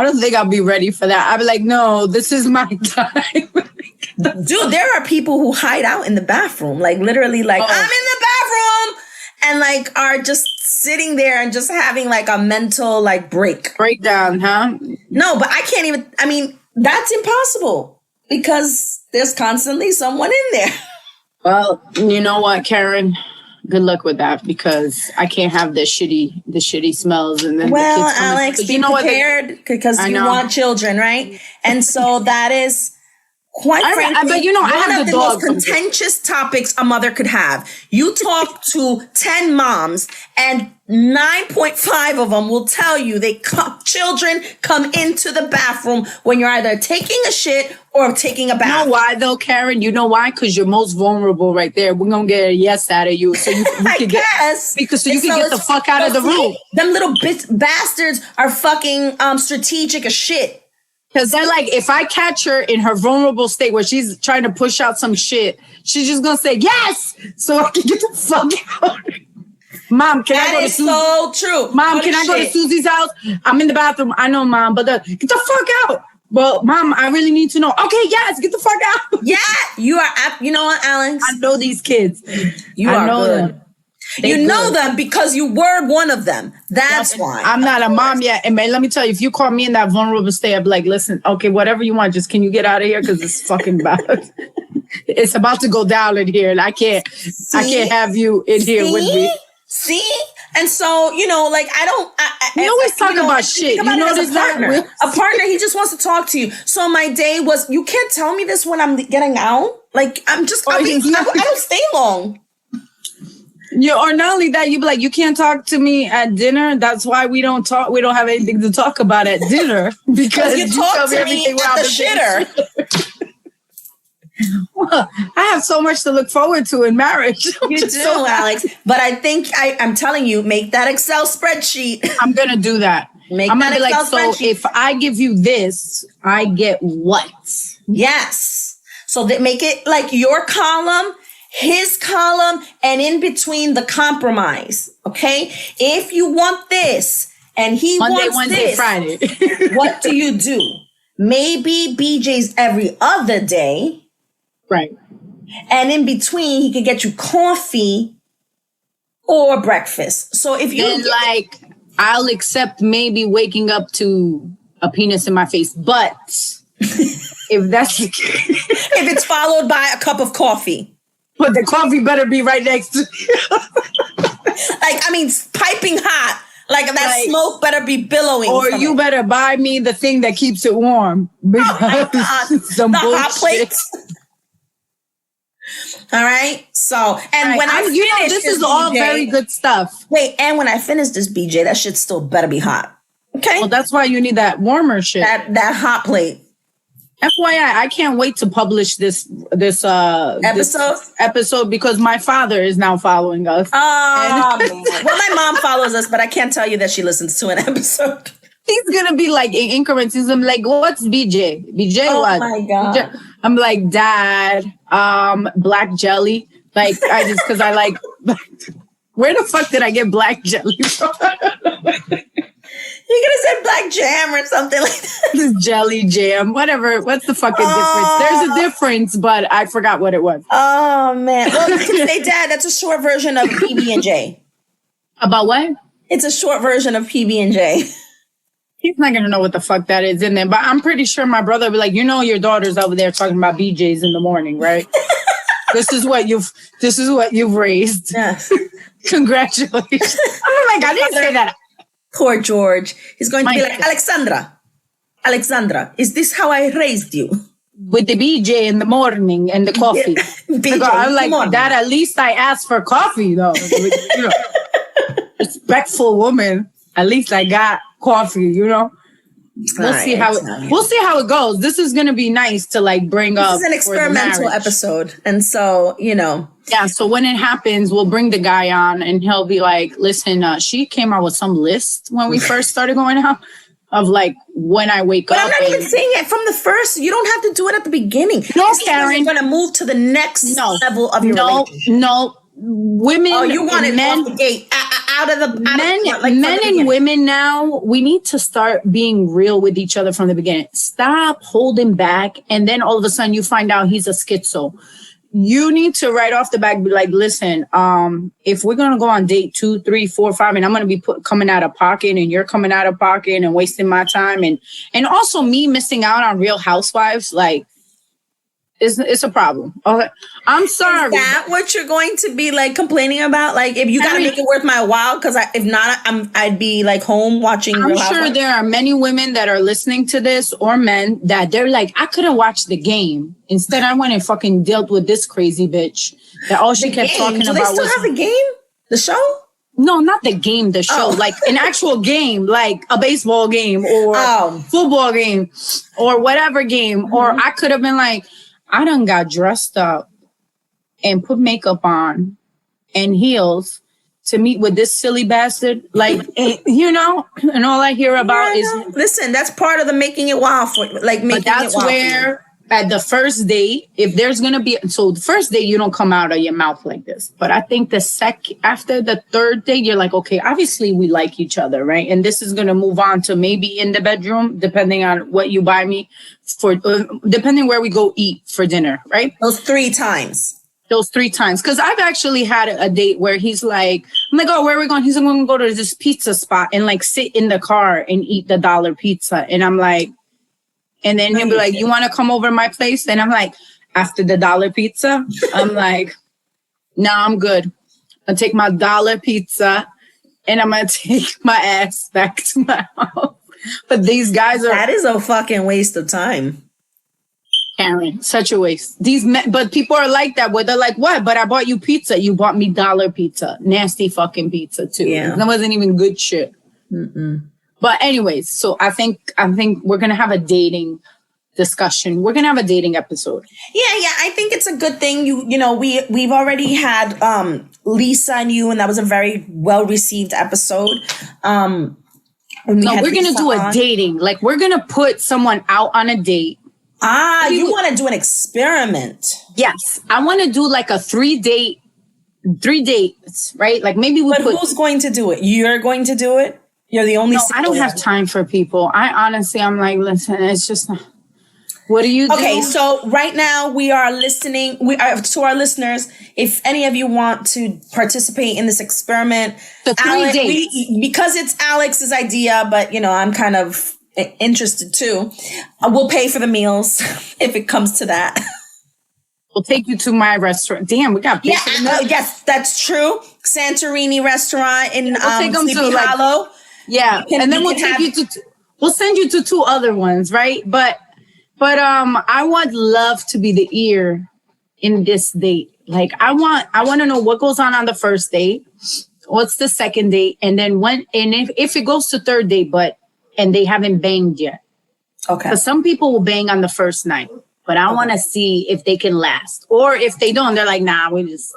don't think I'll be ready for that. I'll be like, no, this is my time. Dude, there are people who hide out in the bathroom. Like literally like, I'm in the bathroom. And like are just sitting there and just having like a mental like breakdown, huh? No, but I can't even, I mean, that's impossible because there's constantly someone in there. Well, you know what, Karen? Good luck with that because I can't have the shitty smells and then well, the kids Alex, be prepared because you want children, right? And so that is quite frankly, but you know, one I have of the most contentious topics a mother could have. You talk to 10 moms and 9.5 of them will tell you children come into the bathroom when you're either taking a shit or taking a bath. You know why though, Karen? You know why? Because you're most vulnerable right there. We're gonna get a yes out of you, so you can get the fuck out of the room. Them little bastards are fucking strategic as shit. Because they're like, if I catch her in her vulnerable state where she's trying to push out some shit, she's just gonna say yes, so I can get the fuck out. Mom, can I go to Susie's? So true. Mom, can I go to Susie's house? I'm in the bathroom. I know, Mom, but get the fuck out. Well, Mom, I really need to know. Okay, yes, get the fuck out. Yeah, you are. You know what, Alex? I know these kids. I know good. them. You know them because you were one of them. That's why. I'm not a mom yet. And man, let me tell you, if you call me in that vulnerable state, I'd be like, listen, okay, whatever you want, just can you get out of here? Because it's fucking bad. It's about to go down in here. And I can't have you in here with me. See? And so, you know, like, we always talk about shit. You know, this a partner, he just wants to talk to you. So my day was, you can't tell me this when I'm getting out. Like, I don't stay long. Or not only that, you be like, you can't talk to me at dinner. That's why we don't talk. We don't have anything to talk about at dinner because you talk to me at the shitter. Well, I have so much to look forward to in marriage. You do, Alex. But I think I'm telling you, make that Excel spreadsheet. I'm gonna do that. I'm gonna be like, so if I give you this, I get what? Yes. So that make it like your column, his column, and in between the compromise. Okay. If you want this and he wants Wednesday, this, Friday. what do you do? Maybe BJ's every other day. Right. And in between, he could get you coffee or breakfast. So if you I'll accept maybe waking up to a penis in my face, but if that's if it's followed by a cup of coffee. But the coffee better be right next to you. Piping hot. Like that smoke better be billowing. Or you better buy me the thing that keeps it warm. Oh my God. Some the bullshit. hot plates. All right. So, and when I finish this is all very good stuff. Wait, and when I finish this, BJ, that shit still better be hot. Okay. Well, that's why you need that warmer shit. That hot plate. FYI, I can't wait to publish this episode because my father is now following us. Oh, well, my mom follows us, but I can't tell you that she listens to an episode. He's gonna be like in increments. He's like, "What's BJ? BJ what?" Oh my God! I'm like, Dad, black jelly. Like because I like. Where the fuck did I get black jelly from? You could have said black jam or something like that. This jelly jam, whatever. What's the fucking difference? There's a difference, but I forgot what it was. Oh man! Well, you can say, Dad, that's a short version of PB&J. About what? It's a short version of PB&J. He's not gonna know what the fuck that is in there, but I'm pretty sure my brother will be like, you know, your daughter's over there talking about BJ's in the morning, right? This is what you've raised. Yeah. Congratulations. Oh my God, I didn't say that. Poor George. He's going to be like, Alexandra, is this how I raised you? With the BJ in the morning and the coffee. I'm like, Dad, at least I asked for coffee, though. You know, respectful woman. At least I got coffee, you know? We'll see how it goes. This is gonna be nice to like bring up. This is an experimental episode, and so Yeah, so when it happens, we'll bring the guy on, and he'll be like, "Listen, she came out with some list when we first started going out of like when I wake up." But I'm not even saying it from the first. You don't have to do it at the beginning. No, Karen, you're gonna move to the next level of your relationship. No, women. Oh, you want it off the gate, out of the men and women now. We need to start being real with each other from the beginning. Stop holding back, and then all of a sudden you find out he's a schizo. You need to right off the back be like, listen, if we're gonna go on date 2, 3, 4, 5, and I'm gonna be coming out of pocket, and you're coming out of pocket and wasting my time, and also me missing out on Real Housewives, like. It's a problem. Okay, I'm sorry. Is that what you're going to be like complaining about? Like, if you got to make it worth my while, because if not, I'd be like home watching. I'm sure there are many women that are listening to this, or men that they're like, I couldn't watch the game. Instead, I went and fucking dealt with this crazy bitch that all she kept talking about was. Do they still have the game? The show? No, not the game, the show, like an actual game, like a baseball game or football game or whatever game. Or I could have been like, I done got dressed up and put makeup on and heels to meet with this silly bastard. Like, and all I hear about is... Listen, that's part of the making it wild for like making it wild. But that's where at the first date, if there's going to be... So the first date, you don't come out of your mouth like this. But I think after the third date, you're like, okay, obviously we like each other, right? And this is going to move on to maybe in the bedroom, depending on what you buy me for, depending where we go eat for dinner, right? Those 3 times. Because I've actually had a date where he's like, I'm like, oh, where are we going? He's like, we're going to go to this pizza spot and like sit in the car and eat the $1 pizza. And I'm like, and then he'll be like, you want to come over to my place? And I'm like, after the $1 pizza? I'm like, no, I'm good. I'll take my $1 pizza and I'm going to take my ass back to my house. But these guys are... That is a fucking waste of time. Karen, such a waste. But people are like that, where they're like, what? But I bought you pizza. You bought me $1 pizza. Nasty fucking pizza, too. Yeah. That wasn't even good shit. Mm-mm. But anyways, so I think we're going to have a dating discussion. We're going to have a dating episode. Yeah. I think it's a good thing. We've already had Lisa and you, and that was a very well-received episode. We're going to do a dating. Like, we're going to put someone out on a date. You want to do an experiment? Yes. I want to do like a 3 dates, right? Like maybe who's going to do it? You're going to do it? You're the only... No, I don't have time for people. I'm like, listen, it's just... What do you do? Okay, so right now we are listening. We are to our listeners. If any of you want to participate in this experiment, the 3 dates. Because it's Alex's idea, but I'm kind of interested too. We'll pay for the meals if it comes to that. We'll take you to my restaurant. Damn, we got for the meals. Yes, that's true. Santorini restaurant in Sleepy Hollow. Yeah, and then we'll send you to 2 other ones, right? But I would love to be the ear in this date. Like I want to know what goes on the first date, what's the second date, and then if it goes to 3rd date, and they haven't banged yet. Okay. Because some people will bang on the first night, but I want to see if they can last, or if they don't, they're like, nah, we just.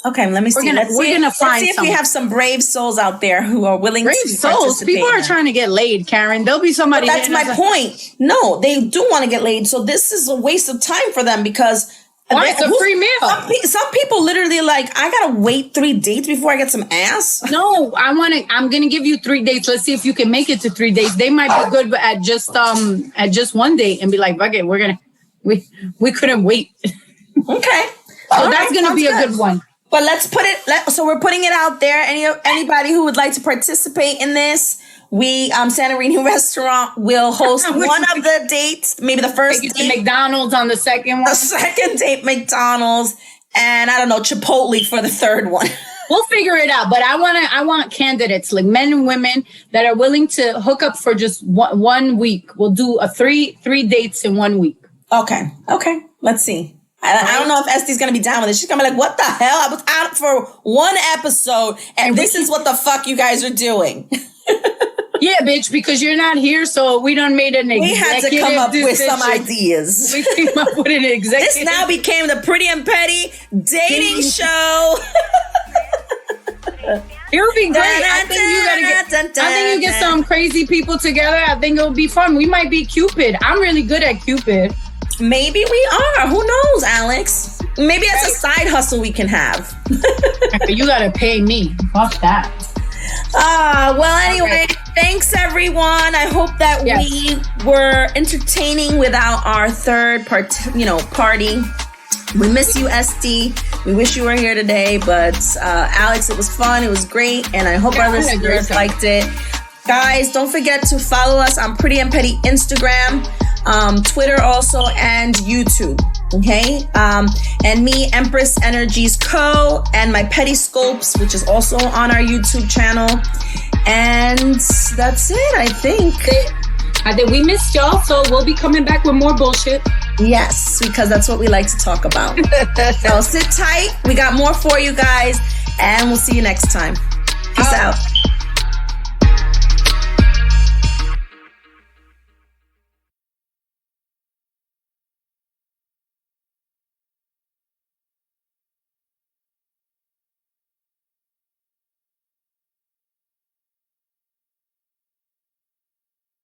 Okay, let me see. We're gonna find. Let's see if we have some brave souls out there who are willing to participate. People are trying to get laid, Karen. There'll be somebody. But that's my point. No, they do want to get laid. So this is a waste of time for them because it's a free meal. Some people literally like, I gotta wait 3 dates before I get some ass. No, I'm gonna give you 3 dates. Let's see if you can make it to 3 dates. They might be good at just 1 date and be like, fuck it, we couldn't wait. Okay, so that's gonna be a good one. But let's put it. So we're putting it out there. Anybody who would like to participate in this, Santorini Restaurant will host one of the dates. Maybe the first date. To McDonald's on the second one. The second date, McDonald's, and I don't know, Chipotle for the 3rd one. We'll figure it out. But I want candidates, like men and women, that are willing to hook up for just 1 week. We'll do a 3 dates in 1 week. Okay. Let's see. I don't know if Esti's going to be down with it. She's going to be like, what the hell? I was out for 1 episode and this is what the fuck you guys are doing. Yeah, bitch, because you're not here, so we done made an executive We had to come up with some decision. ideas. We came up with an executive. This now became the Pretty and Petty dating show. It would be great. I think you get some crazy people together. I think it'll be fun. We might be Cupid. I'm really good at Cupid. Maybe we are. Who knows, Alex? Maybe that's a side hustle we can have. You gotta pay me. Fuck that. Well, anyway, thanks everyone. I hope that we were entertaining without our third party. We miss you, Esti. We wish you were here today, but Alex, it was fun. It was great, and I hope our listeners liked it. Guys, don't forget to follow us on Pretty and Petty Instagram, Twitter also, and YouTube. Okay, and me, Empress Energies Co., and my Petty Scopes, which is also on our YouTube channel. And that's it, I think. I think we missed y'all, so we'll be coming back with more bullshit. Yes, because that's what we like to talk about. So sit tight. We got more for you guys, and we'll see you next time. Peace out.